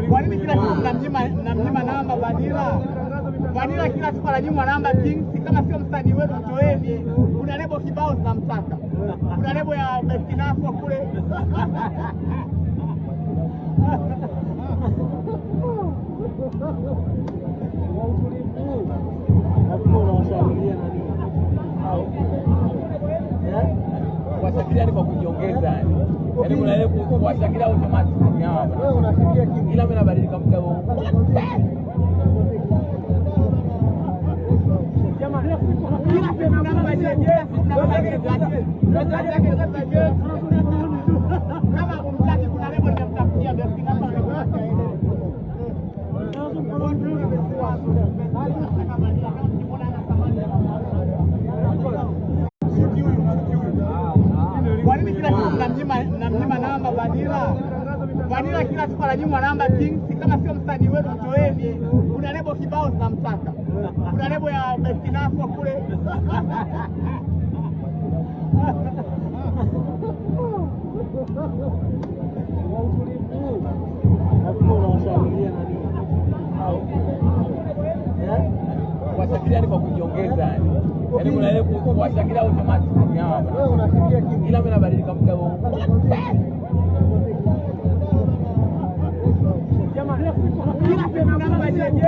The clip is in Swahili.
Kwa nini kila siku mnamnyima namba Vanilla? Vanilla kila siku ananyimwa namba Kings, kama sio msanii wenu mtoeni. Kuna lebo kibao zinamtaka. Kuna lebo ya Bestinafo kule. Washakilia ni kwa kujiongeza yani. Yaani kuna ile kuwashakilia automatic hawa bwana. Wewe unashikia King. Ila mimi nabadilika muda huo. Jamaa kila siku namba JJ, kama umtaki kuna lebo nimemtafutia Bestinafo Kwa nini kila siku mnamnyima namba Vanilla? Vanilla kila siku ananyimwa namba Kings, kama sio msanii wenu mtoeni. Kuna lebo kibao zinamtaka. Kuna lebo ya Bestinafo kule. Washakilia ni kwa kujiongeza yani. Yaani kuna ile kuwashakilia automatic hawa bwana. Wewe unashikia King. Ila mimi nabadilika muda huo. Jamaa kila siku namba JJ,